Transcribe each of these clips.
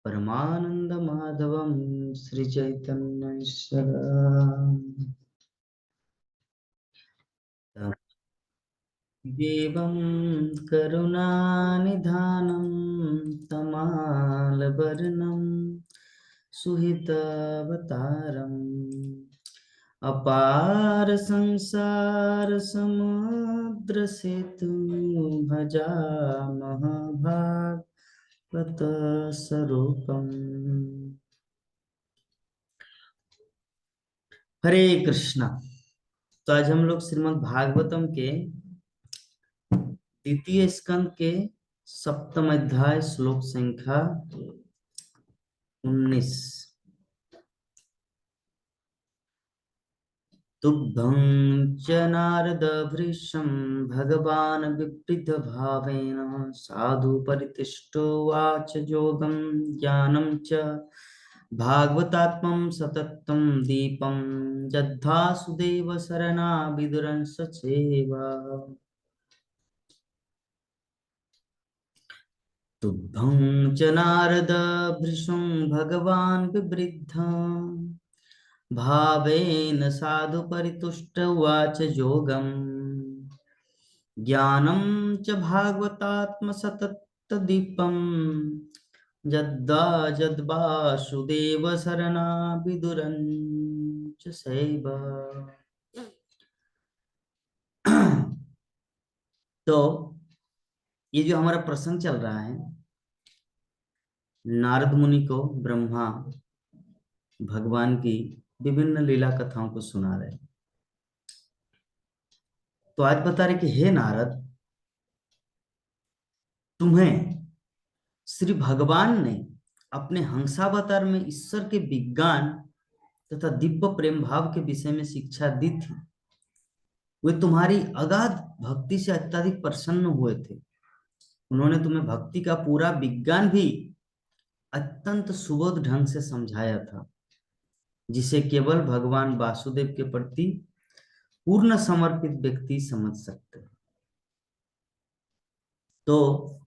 परमानंद माधवम श्री चैतन्य देवं करुणानिधानं तमालवर्णं सुहितावतारम् अपार संसार समुद्र सेतु भजामः भागवत स्वरूपम्। हरे कृष्णा। तो आज हम लोग श्रीमद् भागवतम के द्वितीय स्कंद के सप्तम अध्याय श्लोक संख्या 19 तुभ्यं च नारद भृशं भगवान् विवृद्ध भावेन साधु परितिष्ठो वाच जोगं ज्ञानं च भागवतात्मं सततं दीपं जद्धासुदेव शरणा विदुरं सचेवा। तुभ्यं च नारद भृशं भगवान् विवृद्ध भावेन साधु परितुष्ट उवाच जोगम् ज्ञानं च भागवतात्मसततदीपं जद्वासुदेव शरणा विदुरं च सेवा। तो ये जो हमारा प्रसंग चल रहा है, नारद मुनि को ब्रह्मा भगवान की विभिन्न लीला कथाओं को सुना रहे। तो आज बता रहे कि हे नारद, तुम्हें श्री भगवान ने अपने हंसावतार में ईश्वर के विज्ञान तथा दिव्य प्रेम भाव के विषय में शिक्षा दी थी। वे तुम्हारी अगाध भक्ति से अत्यधिक प्रसन्न हुए थे। उन्होंने तुम्हें भक्ति का पूरा विज्ञान भी अत्यंत सुबोध ढंग से समझाया था, जिसे केवल भगवान वासुदेव के प्रति पूर्ण समर्पित व्यक्ति समझ सकते हैं। तो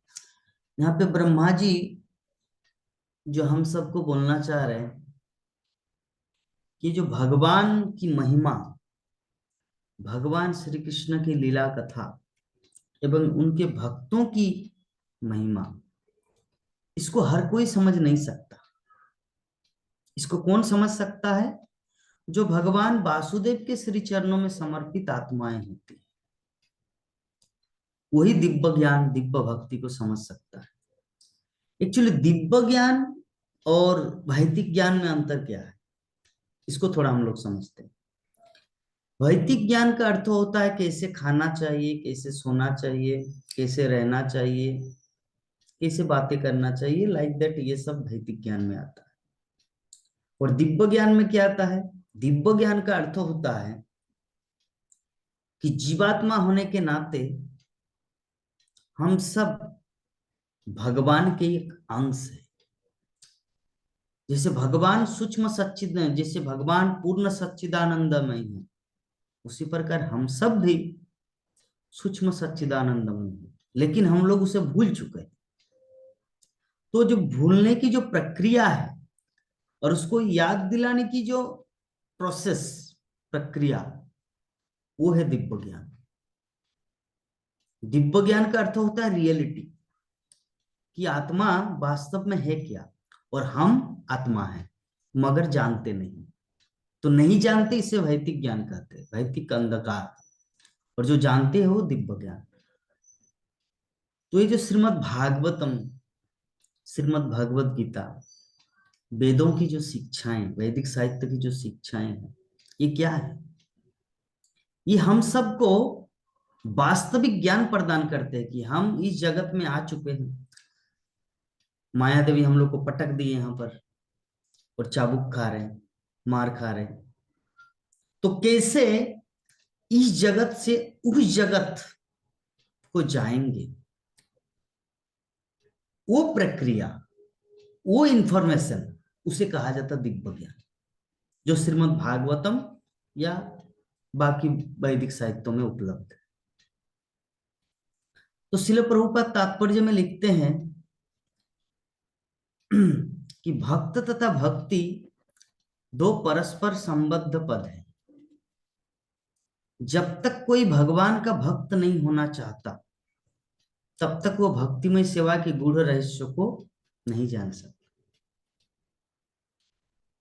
यहाँ पे ब्रह्मा जी जो हम सबको बोलना चाह रहे हैं कि जो भगवान की महिमा, भगवान श्री कृष्ण की लीला कथा एवं उनके भक्तों की महिमा, इसको हर कोई समझ नहीं सकता। इसको कौन समझ सकता है? जो भगवान वासुदेव के श्री चरणों में समर्पित आत्माएं होती हैं, वही दिव्य ज्ञान दिव्य भक्ति को समझ सकता है। एक्चुअली दिव्य ज्ञान और भौतिक ज्ञान में अंतर क्या है, इसको थोड़ा हम लोग समझते हैं। भौतिक ज्ञान का अर्थ होता है कैसे खाना चाहिए, कैसे सोना चाहिए, कैसे रहना चाहिए, कैसे बातें करना चाहिए, लाइक दैट, ये सब भौतिक ज्ञान में आता है। और दिव्य ज्ञान में क्या आता है? दिव्य ज्ञान का अर्थ होता है कि जीवात्मा होने के नाते हम सब भगवान के एक अंश है। जैसे भगवान सूक्ष्म सच्चिद, जैसे भगवान पूर्ण सच्चिदानंदमय है, उसी प्रकार हम सब भी सूक्ष्म सच्चिदानंदमय है, लेकिन हम लोग उसे भूल चुके हैं। तो जो भूलने की जो प्रक्रिया है और उसको याद दिलाने की जो प्रोसेस, प्रक्रिया, वो है दिव्य ज्ञान। दिव्य ज्ञान का अर्थ होता है रियलिटी, कि आत्मा वास्तव में है क्या, और हम आत्मा है मगर जानते नहीं। तो नहीं जानते, इसे भौतिक ज्ञान कहते हैं, भौतिक अंधकार। और जो जानते हैं वो दिव्य ज्ञान। तो ये जो श्रीमद् भागवतम, श्रीमद् भगवत गीता, वेदों की जो शिक्षाएं, वैदिक साहित्य की जो शिक्षाएं हैं, ये क्या है? ये हम सबको वास्तविक ज्ञान प्रदान करते हैं कि हम इस जगत में आ चुके हैं। माया देवी हम लोग को पटक दिए यहाँ पर और चाबुक खा रहे हैं, मार खा रहे हैं। तो कैसे इस जगत से उस जगत को जाएंगे, वो प्रक्रिया, वो इंफॉर्मेशन, उसे कहा जाता दिव्य ज्ञान, जो श्रीमद् भागवतम या बाकी वैदिक साहित्यों में उपलब्ध है। तो श्रील प्रभुपाद तात्पर्य में लिखते हैं कि भक्त तथा भक्ति दो परस्पर संबद्ध पद है। जब तक कोई भगवान का भक्त नहीं होना चाहता, तब तक वो भक्तिमय सेवा के गूढ़ रहस्य को नहीं जान सकता।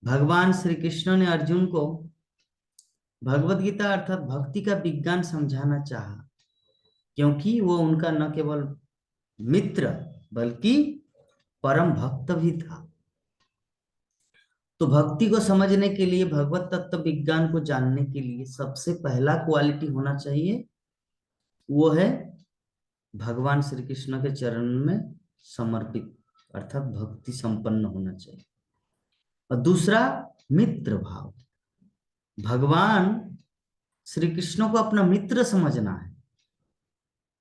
भगवान श्री कृष्ण ने अर्जुन को भगवत गीता अर्थात भक्ति का विज्ञान समझाना चाहा, क्योंकि वो उनका न केवल मित्र बल्कि परम भक्त भी था। तो भक्ति को समझने के लिए, भगवत तत्व विज्ञान को जानने के लिए सबसे पहला क्वालिटी होना चाहिए, वो है भगवान श्री कृष्ण के चरण में समर्पित अर्थात भक्ति संपन्न होना चाहिए। और दूसरा मित्र भाव। भगवान श्री कृष्ण को अपना मित्र समझना है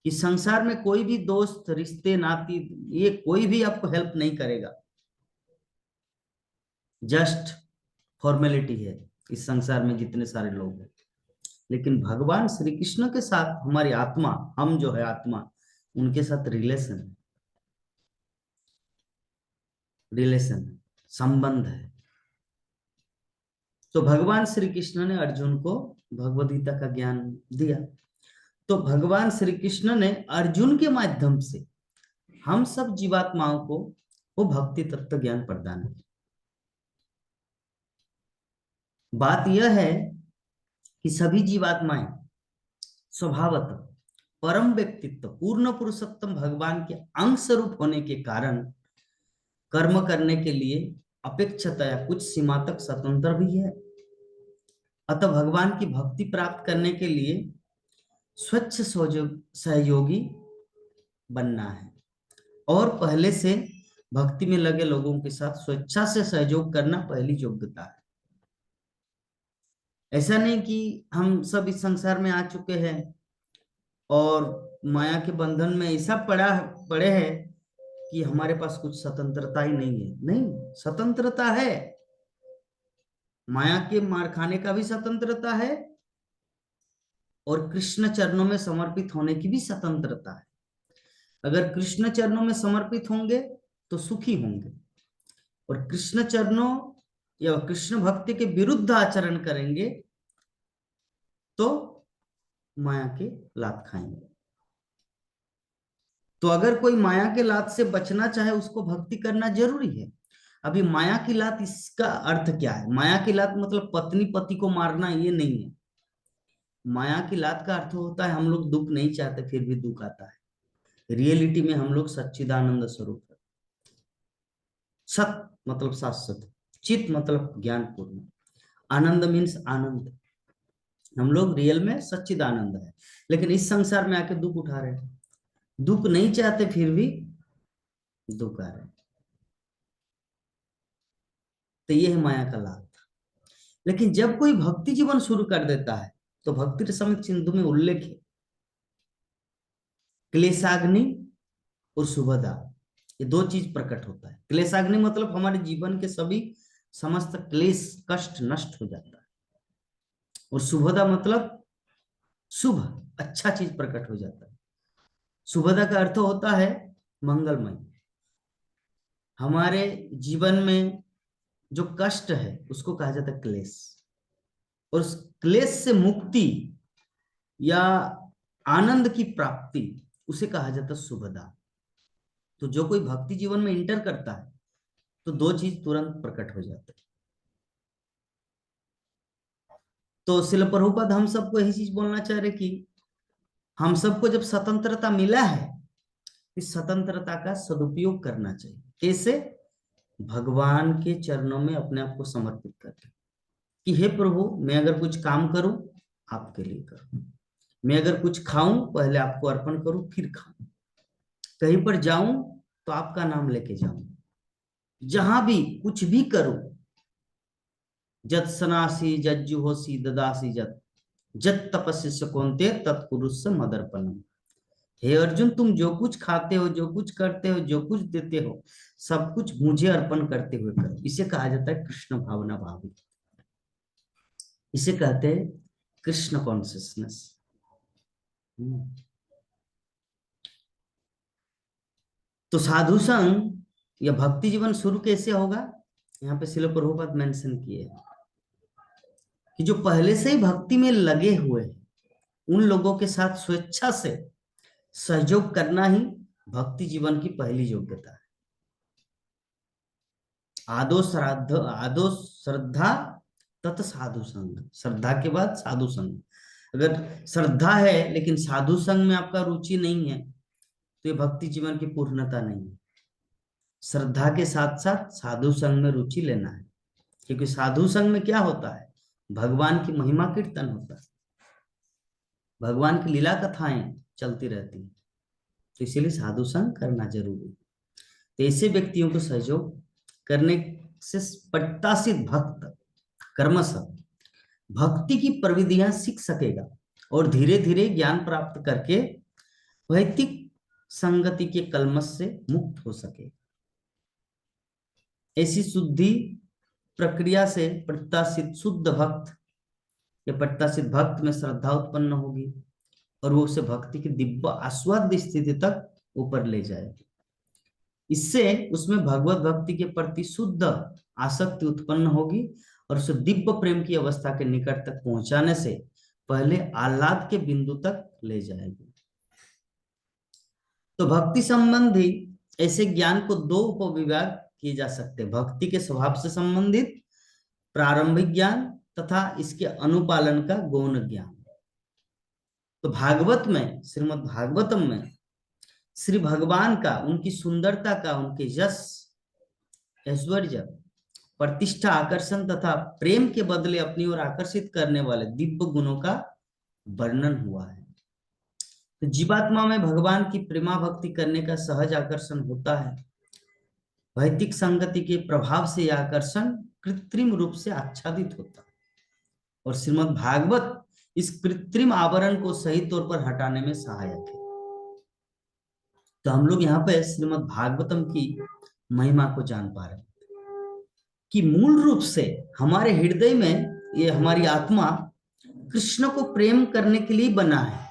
कि संसार में कोई भी दोस्त, रिश्ते, नाती, ये कोई भी आपको हेल्प नहीं करेगा, जस्ट फॉर्मेलिटी है इस संसार में जितने सारे लोग हैं। लेकिन भगवान श्री कृष्ण के साथ हमारी आत्मा, हम जो है आत्मा, उनके साथ रिलेशन संबंध है। तो भगवान श्री कृष्ण ने अर्जुन को भगवद गीता का ज्ञान दिया। तो भगवान श्री कृष्ण ने अर्जुन के माध्यम से हम सब जीवात्माओं को वो भक्ति तत्व ज्ञान प्रदान किया। बात यह है कि सभी जीवात्माएं स्वभावतः परम व्यक्तित्व, पूर्ण पुरुषोत्तम भगवान के अंग स्वरूप होने के कारण कर्म करने के लिए अपेक्षातया कुछ सीमा तक स्वतंत्र भी है। अतः भगवान की भक्ति प्राप्त करने के लिए स्वच्छ सहयोगी बनना है और पहले से भक्ति में लगे लोगों के साथ स्वेच्छा से सहयोग करना पहली योग्यता है। ऐसा नहीं कि हम सब इस संसार में आ चुके हैं और माया के बंधन में ऐसा पड़े हैं कि हमारे पास कुछ स्वतंत्रता ही नहीं है। नहीं, स्वतंत्रता है, माया के मार खाने का भी स्वतंत्रता है और कृष्ण चरणों में समर्पित होने की भी स्वतंत्रता है। अगर कृष्ण चरणों में समर्पित होंगे तो सुखी होंगे, और कृष्ण चरणों या कृष्ण भक्ति के विरुद्ध आचरण करेंगे तो माया के लात खाएंगे। तो अगर कोई माया के लात से बचना चाहे, उसको भक्ति करना जरूरी है। अभी माया की लात, इसका अर्थ क्या है? माया की लात मतलब पत्नी पति को मारना, ये नहीं है। माया की लात का अर्थ होता है हम लोग दुख नहीं चाहते फिर भी दुख आता है। रियलिटी में हम लोग सच्चिदानंद स्वरूप है। सत मतलब शाश्वत, चित मतलब ज्ञानपूर्ण, आनंद मीन्स आनंद। हम लोग रियल में सच्चिदानंद है, लेकिन इस संसार में आके दुख उठा रहे हैं। दुख नहीं चाहते फिर भी दुख आ रहे हैं। तो ये है माया का लात। लेकिन जब कोई भक्ति जीवन शुरू कर देता है तो भक्ति रसम सिंधु में उल्लेख है क्लेशाग्नि और शुभदा, ये दो चीज प्रकट होता है। क्लेशाग्नि मतलब हमारे जीवन के सभी समस्त क्लेश कष्ट नष्ट हो जाता है, और शुभदा मतलब शुभ अच्छा चीज प्रकट हो जाता है। शुभदा का अर्थ होता है मंगलमय। हमारे जीवन में जो कष्ट है उसको कहा जाता है क्लेश, और उस क्लेश से मुक्ति या आनंद की प्राप्ति उसे कहा जाता है शुभदा। तो जो कोई भक्ति जीवन में इंटर करता है तो दो चीज तुरंत प्रकट हो जाता है। तो शिल प्रभुपाद हम सबको यही चीज बोलना चाह रहे कि हम सबको जब स्वतंत्रता मिला है, इस स्वतंत्रता का सदुपयोग करना चाहिए। कैसे? भगवान के चरणों में अपने आप को समर्पित करके कि हे प्रभु, मैं अगर कुछ काम करूं आपके लिए करूं, मैं अगर कुछ खाऊं पहले आपको अर्पण करूं फिर खाऊं, कहीं पर जाऊं तो आपका नाम लेके जाऊं, जहां भी कुछ भी करूं, जत सनासी जज्जुहोसी ददासी जत जत तपस्या कौनते तत्पुरुष मदर्पणम। हे अर्जुन, तुम जो कुछ खाते हो, जो कुछ करते हो, जो कुछ देते हो, सब कुछ मुझे अर्पण करते हुए करो। इसे कहा जाता है कृष्ण भावना भावी, इसे कहते हैं कृष्ण कॉन्शियसनेस। तो साधु संग यह भक्ति जीवन शुरू कैसे होगा? यहाँ पे श्रील प्रभुपाद मेंशन किए कि जो पहले से ही भक्ति में लगे हुए हैं उन लोगों के साथ स्वेच्छा से सहयोग करना ही भक्ति जीवन की पहली योग्यता है। आदो श्रद्धा तत् साधु संग, श्रद्धा के बाद साधु संग। अगर श्रद्धा है लेकिन साधु संग में आपका रुचि नहीं है तो ये भक्ति जीवन की पूर्णता नहीं है। श्रद्धा के साथ साथ साधु संग में रुचि लेना है, क्योंकि साधु संग में क्या होता है? भगवान की महिमा कीर्तन होता है, भगवान की लीला कथाएं चलती रहती हैं, तो इसीलिए साधु संग करना जरूरी है। तो ऐसे व्यक्तियों को सहयोग करने से प्रत्याशित भक्त कर्मश भक्ति की प्रविधियां सीख सकेगा और धीरे धीरे ज्ञान प्राप्त करके वैदिक संगति के कलमश से मुक्त हो सके। ऐसी शुद्धि प्रक्रिया से प्रत्याशित शुद्ध भक्त या प्रत्याशित भक्त में श्रद्धा उत्पन्न होगी और वो उसे भक्ति की दिव्य आस्वाद्य स्थिति तक ऊपर ले जाएगी। इससे उसमें भगवत भक्ति के प्रति शुद्ध आसक्ति उत्पन्न होगी और उसे दिव्य प्रेम की अवस्था के निकट तक पहुंचाने से पहले आह्लाद के बिंदु तक ले जाएगी। तो भक्ति संबंधी ऐसे ज्ञान को दो उपविभाग किए जा सकते हैं: भक्ति के स्वभाव से संबंधित प्रारंभिक ज्ञान तथा इसके अनुपालन का गौण ज्ञान। तो भागवत में, श्रीमद् भागवतम में श्री भगवान का, उनकी सुंदरता का, उनके यश ऐश्वर्य प्रतिष्ठा आकर्षण तथा प्रेम के बदले अपनी ओर आकर्षित करने वाले दिव्य गुणों का वर्णन हुआ है। तो जीवात्मा में भगवान की प्रेमा भक्ति करने का सहज आकर्षण होता है। वैदिक संगति के प्रभाव से यह आकर्षण कृत्रिम रूप से आच्छादित होता है और श्रीमद् भागवत इस कृत्रिम आवरण को सही तौर पर हटाने में सहायक है। तो हम लोग यहाँ पे श्रीमद् भागवतम की महिमा को जान पा रहे हैं कि मूल रूप से हमारे हृदय में ये हमारी आत्मा कृष्ण को प्रेम करने के लिए बना है,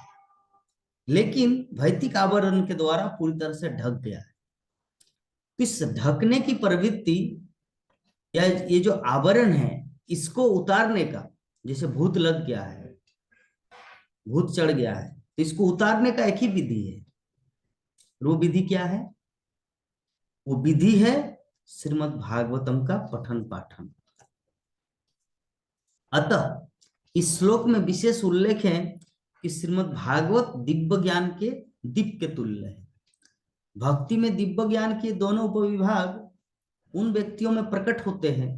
लेकिन भौतिक आवरण के द्वारा पूरी तरह से ढक गया है। इस ढकने की प्रवृत्ति या ये जो आवरण है इसको उतारने का, जैसे भूत लग गया है, भूत चढ़ गया है, तो इसको उतारने का एक ही विधि है। वो विधि क्या है? वो विधि है श्रीमद् भागवतम का पठन पाठन। अतः इस श्लोक में विशेष उल्लेख है कि श्रीमद् भागवत दिव्य ज्ञान के दीप के तुल्य है। भक्ति में दिव्य ज्ञान के दोनों उपविभाग उन व्यक्तियों में प्रकट होते हैं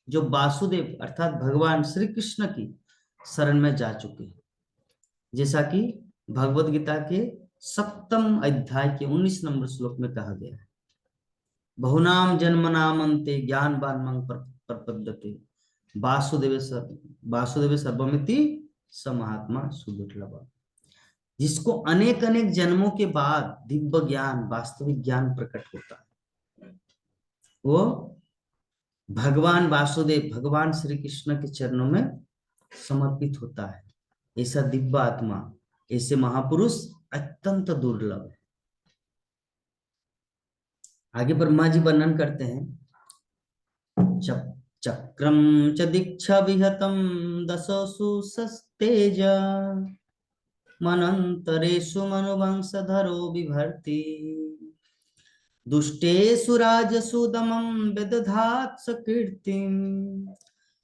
जो वासुदेव अर्थात भगवान श्री कृष्ण की शरण में जा चुके हैं, जैसा कि भगवत गीता के 7वें अध्याय के 19 नंबर श्लोक में कहा गया है। बहुनाम जन्मनामन्ते ज्ञानवान् प्रपद्यते वासुदेव सर्वमिति स महात्मा सुदुर्लभ। जिसको अनेक अनेक जन्मों के बाद दिव्य ज्ञान, वास्तविक ज्ञान प्रकट होता है, वो भगवान वासुदेव, भगवान श्री कृष्ण के चरणों में समर्पित होता है। ऐसा दिव्य आत्मा, ऐसे महापुरुष अत्यंत दुर्लभ है। आगे ब्रह्मा जी वर्णन करते हैं, चक्रम च दीक्षा विहतम दशसु सस्तेज मनंतरेषु मनुवंशधरो बिभर्ति दुष्टेषु राजसु दमं विदधात् सकीर्तिं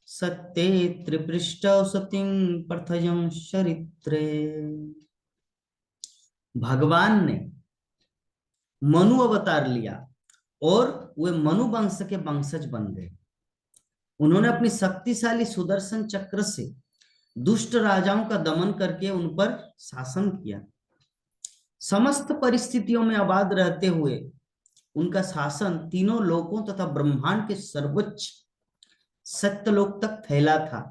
सत्ये त्रिपृष्ठौ सतिं प्रथयं चरित्रे। भगवान ने मनु अवतार लिया और वे मनु वंश के वंशज बन गए। उन्होंने अपनी शक्तिशाली सुदर्शन चक्र से दुष्ट राजाओं का दमन करके उन पर शासन किया। समस्त परिस्थितियों में आबाद रहते हुए उनका शासन तीनों लोकों तथा ब्रह्मांड के सर्वोच्च सत्यलोक तक फैला था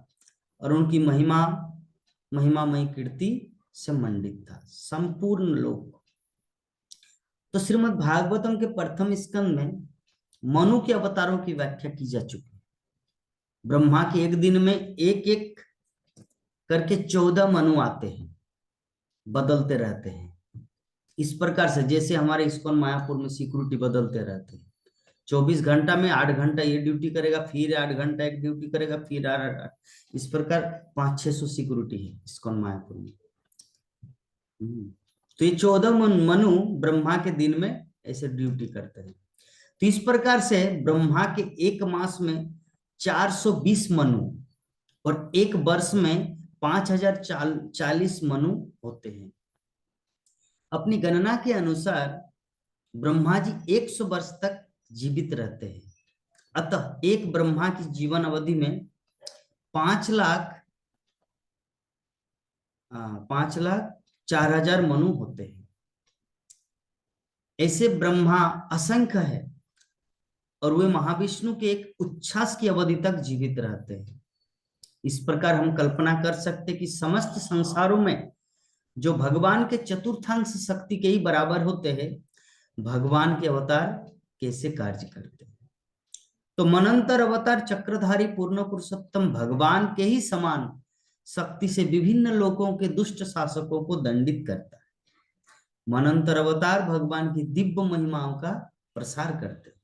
और उनकी महिमामयी कीर्ति से मंडित था संपूर्ण लोक। तो श्रीमद् भागवतम के प्रथम स्कंद में मनु के अवतारों की व्याख्या की जा चुकी है। ब्रह्मा के एक दिन में एक एक करके 14 मनु आते हैं, बदलते रहते हैं। इस प्रकार से जैसे हमारे इस्कॉन मायापुर में सिक्योरिटी बदलते रहते हैं, 24 घंटा में 8 घंटा ये ड्यूटी करेगा, फिर 8 घंटा एक ड्यूटी करेगा, फिर 8 इस प्रकार 500-600 सिक्योरिटी है इस्कॉन मायापुर में। तो ये 14 मनु ब्रह्मा के दिन में ऐसे ड्यूटी करते हैं। तो इस प्रकार से ब्रह्मा के एक मास में 420 मनु और एक वर्ष में 5040 मनु होते हैं। अपनी गणना के अनुसार ब्रह्मा जी 100 वर्ष तक जीवित रहते हैं। अतः एक ब्रह्मा की जीवन अवधि में 5,04,000 मनु होते हैं। ऐसे ब्रह्मा असंख्य है और वे महाविष्णु के एक उच्छ्वास की अवधि तक जीवित रहते हैं। इस प्रकार हम कल्पना कर सकते कि समस्त संसारों में जो भगवान के चतुर्थांश शक्ति के ही बराबर होते हैं, भगवान के अवतार कैसे कार्य करते हैं। तो मनंतर अवतार चक्रधारी पूर्ण पुरुषोत्तम भगवान के ही समान शक्ति से विभिन्न लोकों के दुष्ट शासकों को दंडित करता है। मनंतर अवतार भगवान की दिव्य महिमाओं का प्रसार करते हैं।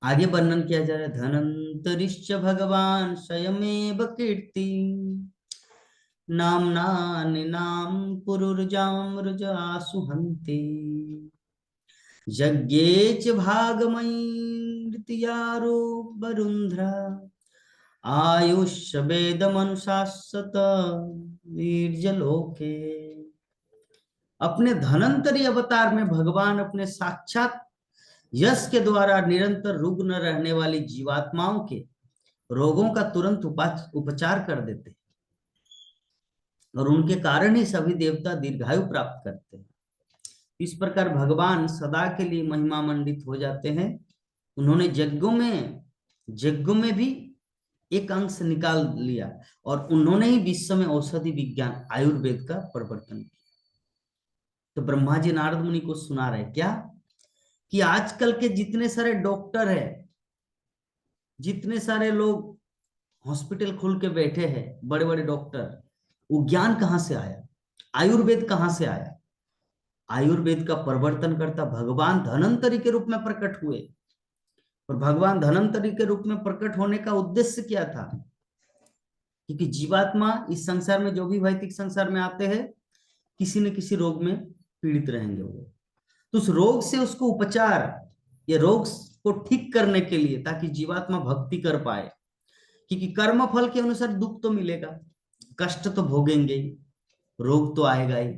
आगे वर्णन किया जा रहा है, धनंतरिश्च भगवान स्वयमेव कीर्ति नामना निनाम पुरुर्जामृजासु हन्ति यज्ञेच भागमयीर्तियारो वरुन्ध्रा आयुष्य वेदमनुशासत वीर्यलोके। अपने धनंतरी अवतार में भगवान अपने साक्षात यश के द्वारा निरंतर रुग्ण रहने वाली जीवात्माओं के रोगों का तुरंत उपचार कर देते हैं और उनके कारण ही सभी देवता दीर्घायु प्राप्त करते हैं। इस प्रकार भगवान सदा के लिए महिमा मंडित हो जाते हैं। उन्होंने यज्ञों में भी एक अंश निकाल लिया और उन्होंने ही विश्व में औषधि विज्ञान आयुर्वेद का प्रवर्तन किया। तो ब्रह्मा जी नारद मुनि को सुना रहे क्या कि आजकल के जितने सारे डॉक्टर है, जितने सारे लोग हॉस्पिटल खोल के बैठे हैं, बड़े बड़े डॉक्टर, वो ज्ञान कहां से आया, आयुर्वेद कहां से आया। आयुर्वेद का प्रवर्तन करता भगवान धनंतरी के रूप में प्रकट हुए। और भगवान धनंतरी के रूप में प्रकट होने का उद्देश्य क्या था, क्योंकि जीवात्मा इस संसार में जो भी भौतिक संसार में आते हैं किसी न किसी रोग में पीड़ित रहेंगे वो। तो उस रोग से उसको उपचार या रोग को ठीक करने के लिए, ताकि जीवात्मा भक्ति कर पाए, क्योंकि कर्म फल के अनुसार दुख तो मिलेगा, कष्ट तो भोगेंगे ही, रोग तो आएगा ही।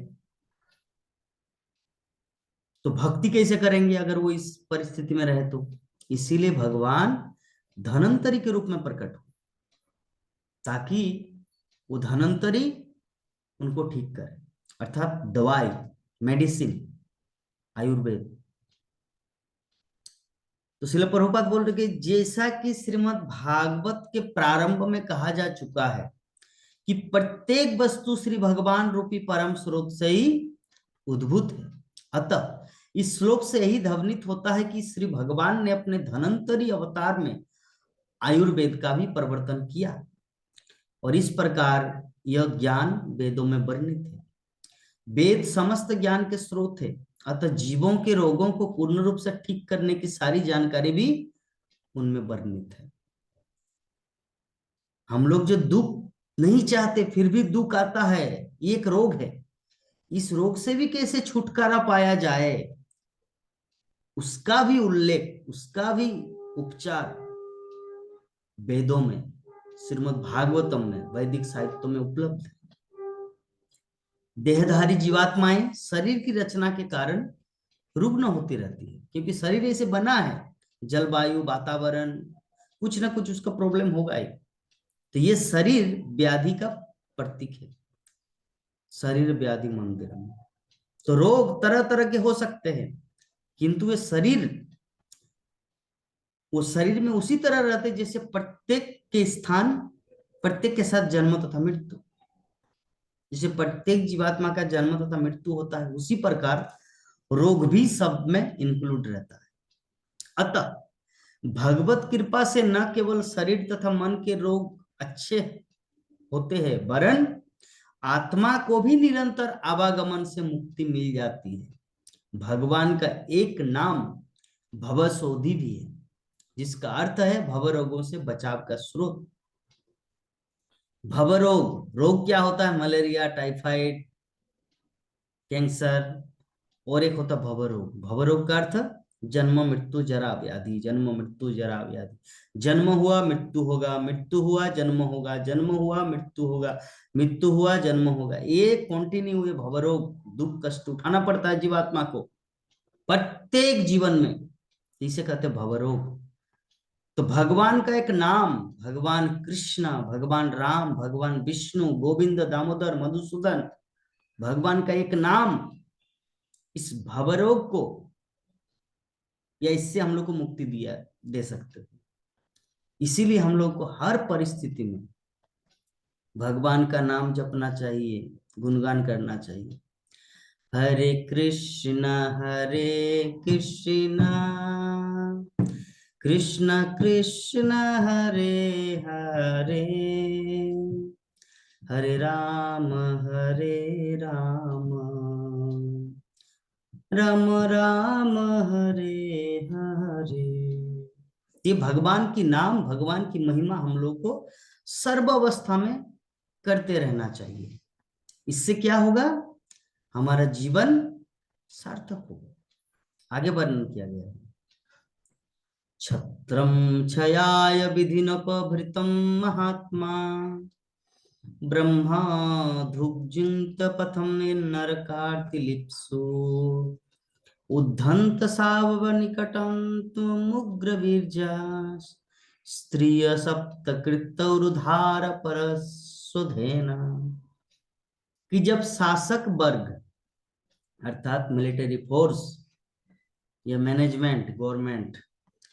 तो भक्ति कैसे करेंगे अगर वो इस परिस्थिति में रहे तो। इसीलिए भगवान धनंतरी के रूप में प्रकट हो, ताकि वो धनंतरी उनको ठीक करे, अर्थात दवाई, मेडिसिन, आयुर्वेद। तो श्रील प्रभुपाद बोल रहे कि जैसा कि श्रीमद् भागवत के प्रारंभ में कहा जा चुका है कि प्रत्येक वस्तु श्री भगवान रूपी परम स्रोत से ही उद्भूत है। अतः इस श्लोक से यही ध्वनित होता है कि श्री भगवान ने अपने धनंतरी अवतार में आयुर्वेद का भी प्रवर्तन किया और इस प्रकार यह ज्ञान वेदों में वर्णित है। वेद समस्त ज्ञान के स्रोत है, अतः जीवों के रोगों को पूर्ण रूप से ठीक करने की सारी जानकारी भी उनमें वर्णित है। हम लोग जो दुख नहीं चाहते फिर भी दुख आता है, एक रोग है, इस रोग से भी कैसे छुटकारा पाया जाए उसका भी उल्लेख, उसका भी उपचार वेदों में, श्रीमद् भागवतम में, वैदिक साहित्य में उपलब्ध है। देहधारी जीवात्माएं शरीर की रचना के कारण रुग्ण होती रहती है, क्योंकि शरीर ऐसे बना है, जलवायु, वातावरण, कुछ ना कुछ उसका प्रॉब्लम होगा ही। तो ये शरीर व्याधि का प्रतीक है, शरीर व्याधि मंदिरम। तो रोग तरह तरह के हो सकते हैं, किंतु वे शरीर, वो शरीर में उसी तरह रहते जैसे प्रत्येक के स्थान, प्रत्येक के साथ जन्म तथा मृत्यु, जैसे प्रत्येक जीवात्मा का जन्म तथा मृत्यु होता है, उसी प्रकार रोग भी सब में इंक्लूड रहता है। अतः भगवत कृपा से न केवल शरीर तथा मन के रोग अच्छे होते हैं, वरन आत्मा को भी निरंतर आवागमन से मुक्ति मिल जाती है। भगवान का एक नाम भवशोधी भी है, जिसका अर्थ है भव रोगों से बचाव का स्रोत। भवरोग, रोग क्या होता है? Malaria, typhoid, cancer. और एक होता भवरोग। भवरोग का अर्थ जन्म मृत्यु जरा व्याधि, जन्म मृत्यु जरा व्याधि। जन्म हुआ मृत्यु होगा, मृत्यु हुआ जन्म होगा, जन्म हुआ मृत्यु होगा, मृत्यु हुआ जन्म होगा, ये कंटिन्यू हुए भवरोग। दुख कष्ट उठाना पड़ता है जीवात्मा को प्रत्येक जीवन में, इसे कहते हैं भवरोग। तो भगवान का एक नाम, भगवान कृष्ण, भगवान राम, भगवान विष्णु, गोविंद, दामोदर, मधुसूदन, भगवान का एक नाम इस भवरोग को या इससे हम लोग को मुक्ति दिया दे सकते हैं। इसीलिए हम लोग को हर परिस्थिति में भगवान का नाम जपना चाहिए, गुणगान करना चाहिए। हरे कृष्ण कृष्ण कृष्ण हरे हरे, हरे राम राम राम हरे हरे। ये भगवान की नाम, भगवान की महिमा हम लोग को सर्व अवस्था में करते रहना चाहिए। इससे क्या होगा? हमारा जीवन सार्थक होगा। आगे वर्णन किया गया है। छत्रम छयाय विधिनोपभृतं महात्मा, ब्रह्मा धुग्जिंत पथम नरकार्तिलिप्सु, उद्धंत सावव निकटं तुमुग्र वीर्या, स्त्रिय सप्तकृतौरुधार परस्वधेना। कि जब शासक वर्ग अर्थात मिलिट्री फोर्स या मैनेजमेंट, गवर्नमेंट,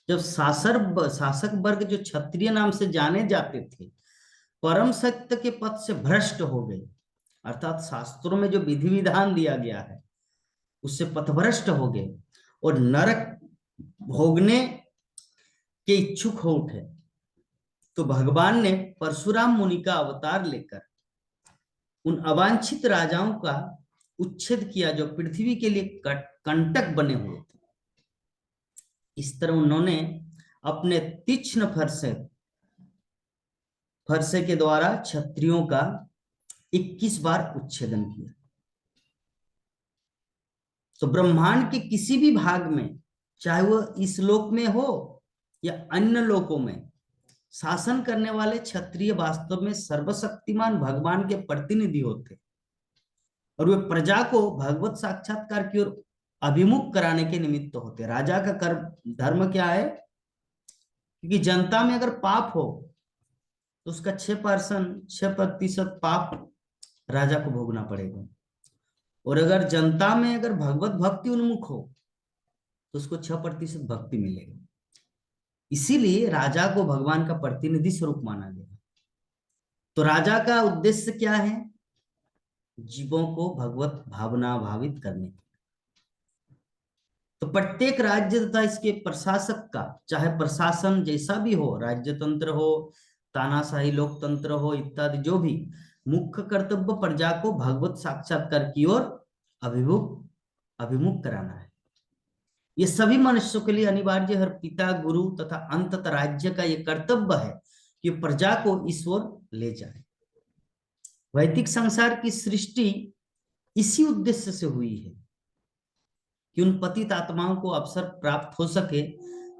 जब शासक वर्ग जो क्षत्रिय नाम से जाने जाते थे, परम सत्य के पथ से भ्रष्ट हो गए, अर्थात शास्त्रों में जो विधि विधान दिया गया है उससे पथभ्रष्ट हो गए और नरक भोगने के इच्छुक हो उठे, तो भगवान ने परशुराम मुनि का अवतार लेकर उन अवांछित राजाओं का उच्छेद किया जो पृथ्वी के लिए कंटक बने हुए थे। इस तरह उन्होंने अपने तीक्ष्ण फरसे के द्वारा क्षत्रियों का 21 बार उच्छेदन किया। तो ब्रह्मांड के किसी भी भाग में, चाहे वह इस लोक में हो या अन्य लोकों में, शासन करने वाले क्षत्रिय वास्तव में सर्वशक्तिमान भगवान के प्रतिनिधि होते और वे प्रजा को भगवत साक्षात्कार की ओर अभिमुख कराने के निमित्त होते। राजा का कर्म धर्म क्या है? क्योंकि जनता में अगर पाप हो तो उसका 6% पाप राजा को भोगना पड़ेगा, और अगर जनता में अगर भगवत भक्ति उन्मुख हो तो उसको 6% भक्ति मिलेगा। इसीलिए राजा को भगवान का प्रतिनिधि स्वरूप माना गया। तो राजा का उद्देश्य क्या है? जीवों को भगवत भावना भावित करने। तो प्रत्येक राज्य तथा इसके प्रशासक का, चाहे प्रशासन जैसा भी हो, राज्य तंत्र हो, तानाशाही लोकतंत्र हो इत्यादि, जो भी मुख्य कर्तव्य प्रजा को भगवत साक्षात्कार की ओर अभिमुख अभिमुख कराना है। ये सभी मनुष्यों के लिए अनिवार्य हर पिता, गुरु तथा अंततः राज्य का यह कर्तव्य है कि प्रजा को इस ओर ले जाए। वैदिक संसार की सृष्टि इसी उद्देश्य से हुई है कि उन पतित आत्माओं को अवसर प्राप्त हो सके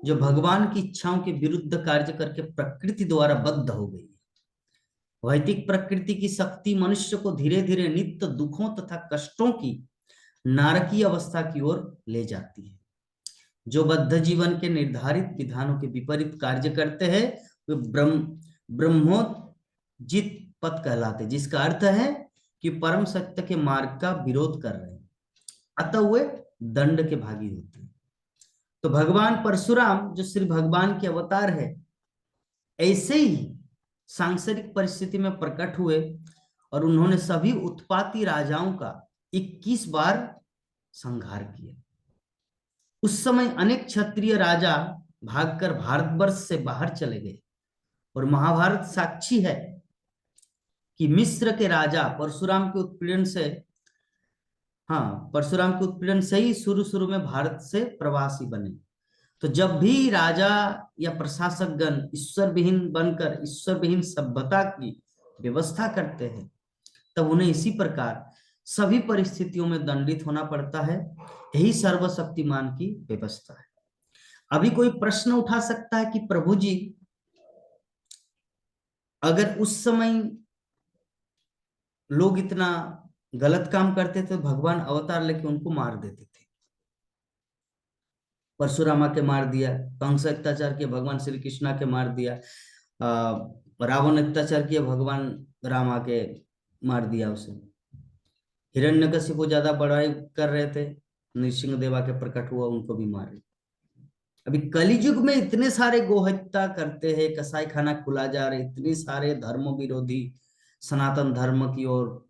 जो भगवान की इच्छाओं के विरुद्ध कार्य करके प्रकृति द्वारा बद्ध हो गई। वैदिक प्रकृति की शक्ति मनुष्य को धीरे धीरे नित्य दुखों तथा कष्टों की नारकीय अवस्था की ओर ले जाती है। जो बद्ध जीवन के निर्धारित विधानों के विपरीत कार्य करते हैं वे ब्रह्मोजित पथ कहलाते, जिसका अर्थ है कि परम सत्य के मार्ग का विरोध कर रहे हैं, अतः वे दंड के भागी होते हैं। तो भगवान परशुराम जो श्री भगवान के अवतार है, ऐसे ही सांसारिक परिस्थिति में प्रकट हुए और उन्होंने सभी उत्पाती राजाओं का 21 बार संहार किया। उस समय अनेक क्षत्रिय राजा भागकर भारतवर्ष से बाहर चले गए और महाभारत साक्षी है कि मिस्र के राजा परशुराम के उत्पीड़न से, हाँ, परशुराम के उत्पीड़न से ही शुरू शुरू में भारत से प्रवासी बने तो जब भी राजा या प्रशासक गण ईश्वर विहीन बनकर ईश्वर विहीन सभ्यता की व्यवस्था करते हैं, तब उन्हें इसी प्रकार सभी परिस्थितियों में दंडित होना पड़ता है। यही सर्वशक्तिमान की व्यवस्था है। अभी कोई प्रश्न उठा सकता है कि प्रभु जी, अगर उस समय लोग इतना गलत काम करते थे तो भगवान अवतार लेके उनको मार देते थे। परशुरामा के मार दिया, कंस अत्याचार किया भगवान श्री कृष्णा के मार दिया, रावण अत्याचार किया भगवान रामा के मार दिया उसे। हिरण्यकशिपु ज्यादा बड़ाई कर रहे थे, नृसिंह देवा के प्रकट हुआ, उनको भी मारे। अभी कलियुग में इतने सारे गोहत्या करते हैं, कसाई खाना खुला जा रहे, इतने सारे धर्म विरोधी सनातन धर्म की ओर,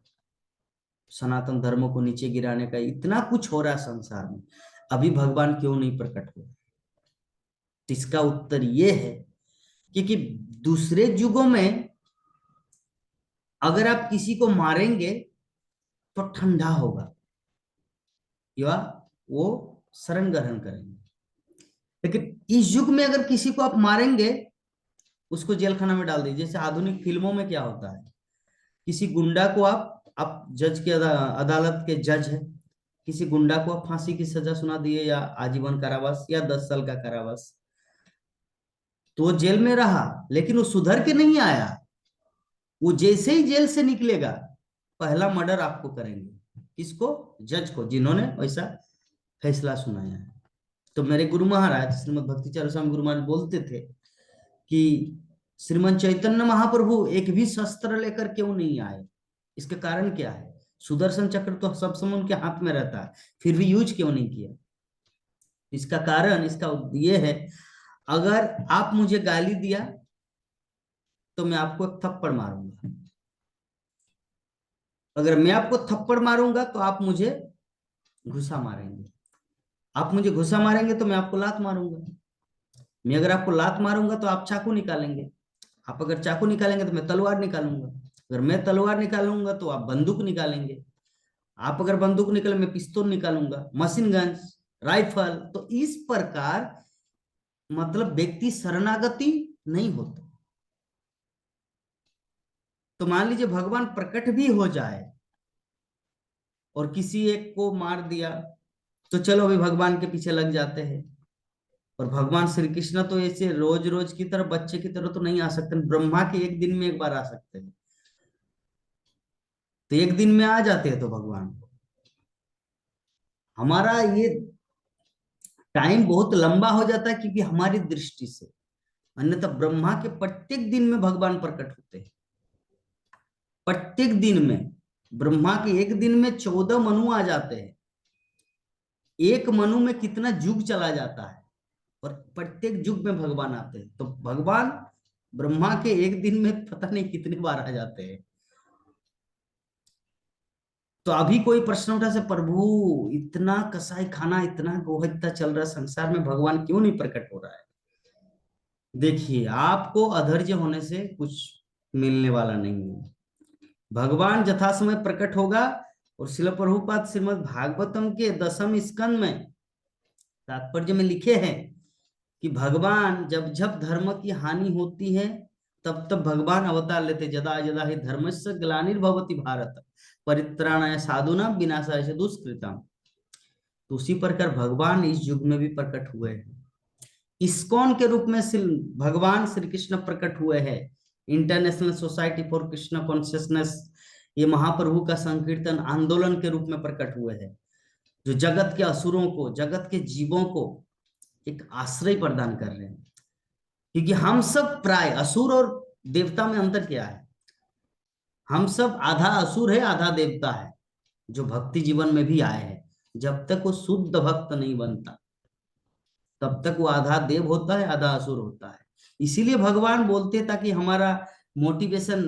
सनातन धर्म को नीचे गिराने का इतना कुछ हो रहा है संसार में, अभी भगवान क्यों नहीं प्रकट हुए? इसका उत्तर ये है क्योंकि दूसरे युगों में अगर आप किसी को मारेंगे तो ठंडा होगा या वो शरण ग्रहण करेंगे, लेकिन इस युग में अगर किसी को आप मारेंगे, उसको जेल खाना में डाल दीजिए। जैसे आधुनिक फिल्मों में क्या होता है, किसी गुंडा को आप जज के अदालत के जज है, किसी गुंडा को आप फांसी की सजा सुना दिए या आजीवन कारावास या 10 साल का कारावास, तो वो जेल में रहा लेकिन वो सुधर के नहीं आया। वो जैसे ही जेल से निकलेगा पहला मर्डर आपको करेंगे। किसको? जज को, जिन्होंने वैसा फैसला सुनाया है। तो मेरे गुरु महाराज श्रीमद भक्ति चारू स्वामी गुरु महाराज बोलते थे कि श्रीमन चैतन्य महाप्रभु एक भी शस्त्र लेकर क्यों नहीं आए? इसके कारण क्या है? सुदर्शन चक्र तो सब समय उनके हाथ में रहता है, फिर भी यूज क्यों नहीं किया? इसका कारण, इसका ये है, अगर आप मुझे गाली दिया तो मैं आपको एक थप्पड़ मारूंगा, अगर मैं आपको थप्पड़ मारूंगा तो आप मुझे घुसा मारेंगे, आप मुझे घुसा मारेंगे तो मैं आपको लात मारूंगा, मैं अगर आपको लात मारूंगा तो आप चाकू निकालेंगे, आप अगर चाकू निकालेंगे तो मैं तलवार निकालूंगा, अगर मैं तलवार निकालूंगा तो आप बंदूक निकालेंगे, आप अगर बंदूक निकाले मैं पिस्तौल निकालूंगा, मशीन गन, राइफल। तो इस प्रकार मतलब व्यक्ति शरणागति नहीं होता। तो मान लीजिए भगवान प्रकट भी हो जाए और किसी एक को मार दिया, तो चलो अभी भगवान के पीछे लग जाते हैं। और भगवान श्री कृष्ण तो ऐसे रोज रोज की तरह, बच्चे की तरह तो नहीं आ सकते, ब्रह्मा के एक दिन में एक बार आ सकते हैं, तो एक दिन में आ जाते हैं तो भगवान। हमारा ये टाइम बहुत लंबा हो जाता है क्योंकि हमारी दृष्टि से, अन्यथा ब्रह्मा के प्रत्येक दिन में भगवान प्रकट होते हैं। प्रत्येक दिन में ब्रह्मा के एक दिन में 14 मनु आ जाते हैं, एक मनु में कितना युग चला जाता है, और प्रत्येक युग में भगवान आते हैं। तो भगवान ब्रह्मा के एक दिन में पता नहीं कितनी बार आ जाते हैं। तो अभी कोई प्रश्न उठा से, प्रभु इतना कसाई खाना, इतना गोहत्या चल रहा है संसार में, भगवान क्यों नहीं प्रकट हो रहा है? देखिए, आपको अधैर्य होने से कुछ मिलने वाला नहीं है। भगवान यथा समय प्रकट होगा। और शिल प्रभुपाद श्रीमद् भागवतम के 10वें स्कंद में तात्पर्य में लिखे हैं कि भगवान जब जब धर्म की हानि होती है तब तब भगवान अवतार लेते, जदा जदा ही धर्मस्य ग्लानिर्भवति भारत परित्राणाय साधुनां विनाशाय च दुष्कृताम्। तो उसी प्रकार भगवान इस युग में भी प्रकट हुए हैं। इस्कॉन के रूप में भगवान श्री कृष्ण प्रकट हुए हैं। International society for Krishna consciousness, ये महाप्रभु का संकीर्तन आंदोलन के रूप में प्रकट हुए हैं, जो जगत के असुरों को, जगत के जीवों को एक आश्रय प्रदान कर रहे हैं। क्योंकि हम सब प्राय, असुर और देवता में अंतर क्या है? हम सब आधा असुर है आधा देवता है, जो भक्ति जीवन में भी आए हैं। जब तक वो शुद्ध भक्त नहीं बनता तब तक वो आधा देव होता है आधा असुर होता है। इसीलिए भगवान बोलते ताकि हमारा मोटिवेशन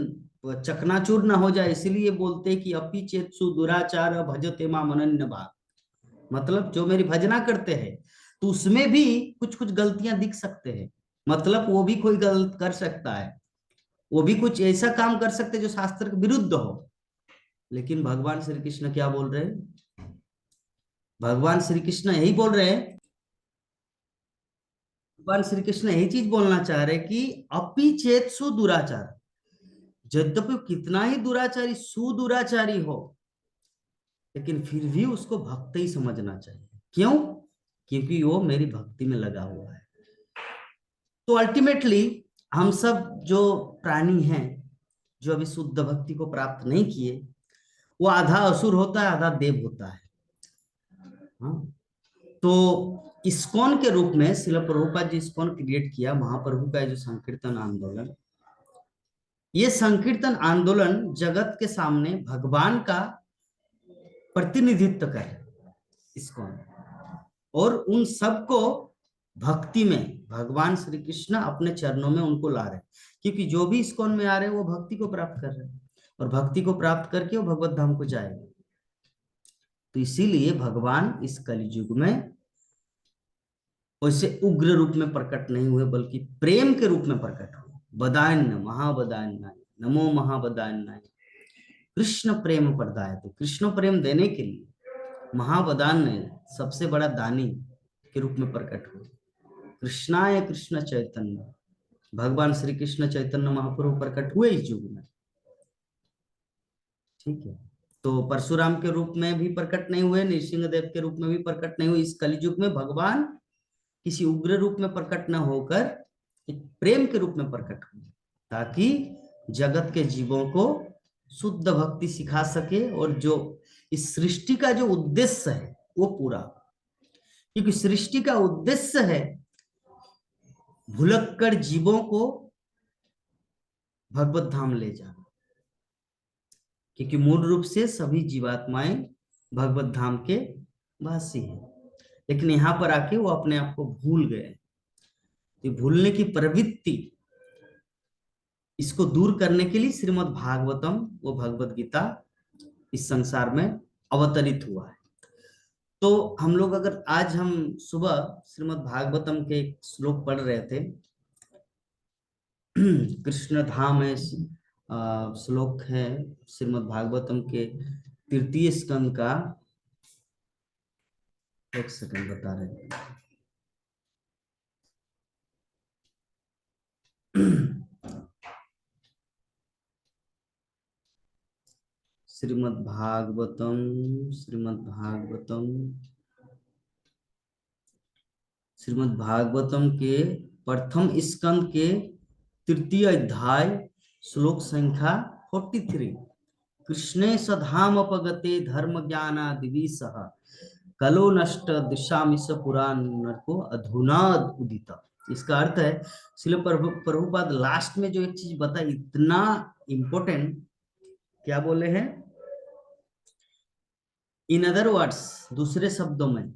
चकनाचूर ना हो जाए, इसीलिए बोलते कि अपि चेत्सु दुराचार भजते माम अनन्य भाग। मतलब जो मेरी भजना करते हैं तो उसमें भी कुछ कुछ गलतियां दिख सकते हैं, मतलब वो भी कोई गलत कर सकता है, वो भी कुछ ऐसा काम कर सकते हैं जो शास्त्र के विरुद्ध हो। लेकिन भगवान श्री कृष्ण क्या बोल रहे हैं? भगवान श्री कृष्ण यही बोल रहे हैं भगवान श्री कृष्ण यही चीज बोलना चाह रहे कि अपि चेतसु दुराचार, यद्यपि कितना ही दुराचारी सुदुराचारी हो, लेकिन फिर भी उसको भक्त ही समझना चाहिए। क्यों? क्योंकि वो मेरी भक्ति में लगा हुआ है। तो अल्टीमेटली हम सब जो प्राणी हैं, जो अभी शुद्ध भक्ति को प्राप्त नहीं किए, वो आधा असुर होता है, आधा देव होता है। हाँ? तो इस्कॉन के रूप में श्रील प्रभुपाद जी इस्कॉन क्रिएट किया, महाप्रभु का जो संकीर्तन आंदोलन, ये संकीर्तन आंदोलन जगत के सामने भगवान का प्रतिनिधित्व कर इस्कॉन, और उन सबको भक्ति में भगवान श्री कृष्ण अपने चरणों में उनको ला रहे, क्योंकि जो भी इस्कॉन में आ रहे हैं वो भक्ति को प्राप्त कर रहे हैं, और भक्ति को प्राप्त करके वो भगवत धाम को जाएंगे। तो इसीलिए भगवान इस कलियुग में वैसे उग्र रूप में प्रकट नहीं हुए, बल्कि प्रेम के रूप में प्रकट हुए। बदान्य महाबदान्य नमो महाबदान्य, कृष्ण प्रेम प्रदाय, तो कृष्ण प्रेम देने के लिए महाबदान्य सबसे बड़ा दानी के रूप में प्रकट हुए। कृष्णाय कृष्ण चैतन्य, भगवान श्री कृष्ण चैतन्य महाप्रभु प्रकट हुए इस युग में। ठीक है, तो परशुराम के रूप में भी प्रकट नहीं हुए, नृसिंह देव के रूप में भी प्रकट नहीं हुए। इस कलियुग में भगवान किसी उग्र रूप में प्रकट न होकर एक प्रेम के रूप में प्रकट हुए, ताकि जगत के जीवों को शुद्ध भक्ति सिखा सके, और जो इस सृष्टि का जो उद्देश्य है वो पूरा, क्योंकि सृष्टि का उद्देश्य है भुलक्कड़ जीवों को भगवत धाम ले जाना, क्योंकि मूल रूप से सभी जीवात्माएं भगवत धाम के वासी हैं, लेकिन यहाँ पर आके वो अपने आप को भूल गए। तो भूलने की प्रवृत्ति, इसको दूर करने के लिए श्रीमद् भागवतम, वो भगवत गीता इस संसार में अवतरित हुआ है। तो हम लोग अगर आज हम सुबह श्रीमद् भागवतम के एक श्लोक पढ़ रहे थे, कृष्ण धाम है श्लोक है श्रीमद् भागवतम के तृतीय स्कंद का, एक सेकंड बता रहे हैं। श्रीमद् भागवतम श्रीमद् भागवतम श्रीमद् भागवतम के प्रथम स्कंद के तृतीय अध्याय श्लोक संख्या 43। कृष्णे सधाम अपगते धर्म ज्ञानादिविसः कलो नष्ट दिशामिष पुराण को अधुना उदित। इसका अर्थ है श्रील प्रभुपाद लास्ट में जो एक चीज बताई, इतना इंपॉर्टेंट, क्या बोले हैं? इन अदर वर्ड्स, दूसरे शब्दों में,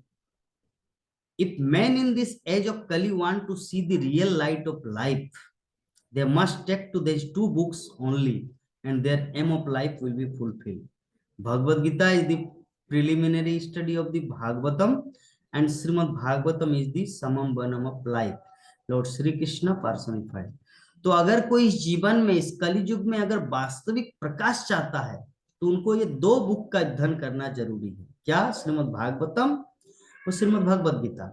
if men in this age of Kali want to see the real light of life, they must take to these two books only, and their aim of life will be fulfilled. Bhagavad Gita is the preliminary study of the Bhagavatam, and Srimad Bhagavatam is the summum bonum of life. Lord Shri Krishna personified. तो अगर कोई इस जीवन में, इस कलियुग में अगर वास्तविक प्रकाश चाहता है, तो उनको ये दो बुक का अध्ययन करना जरूरी है। क्या? श्रीमद् भागवतम और श्रीमद् भगवद गीता।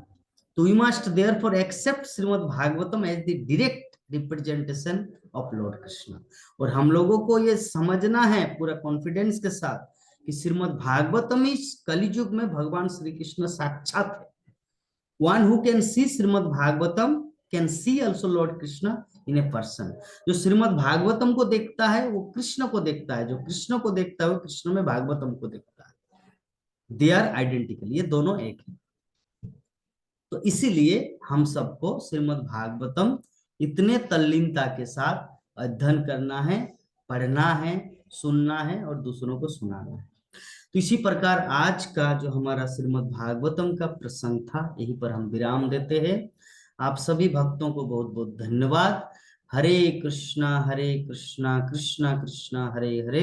तो we must therefore accept Shrimad Bhagavatam as the direct representation of Lord Krishna. और हम लोगों को ये समझना है पूरा कॉन्फिडेंस के साथ कि श्रीमद् भागवतम इस कलियुग में भगवान श्री कृष्ण साक्षात है। One who can see Shrimad Bhagavatam can see also Lord Krishna in a person. जो श्रीमद् भागवतम को देखता है वो कृष्ण को देखता है, जो कृष्ण को देखता है वो कृष्ण में भागवतम को देखता है। दे आर आइडेंटिकल, ये दोनों एक है। तो इसीलिए हम सबको श्रीमद् भागवतम इतने तल्लीनता के साथ अध्ययन करना है, पढ़ना है, सुनना है और दूसरों को सुनाना है। तो इसी प्रकार आज का जो हमारा श्रीमद् भागवतम का प्रसंग था, यहीं पर हम विराम देते हैं। आप सभी भक्तों को बहुत बहुत धन्यवाद। हरे कृष्णा कृष्णा कृष्णा हरे हरे,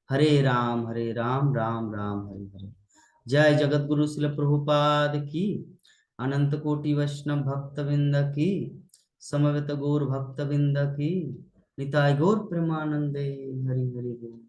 हरे राम राम राम हरे हरे। जय जगत गुरु श्रील प्रभुपाद की, अनंत कोटि वैष्णव भक्त विंद की, समवेत गौर भक्त विंद की, निताय गौर प्रेमानंदे। हरि हरि बोल।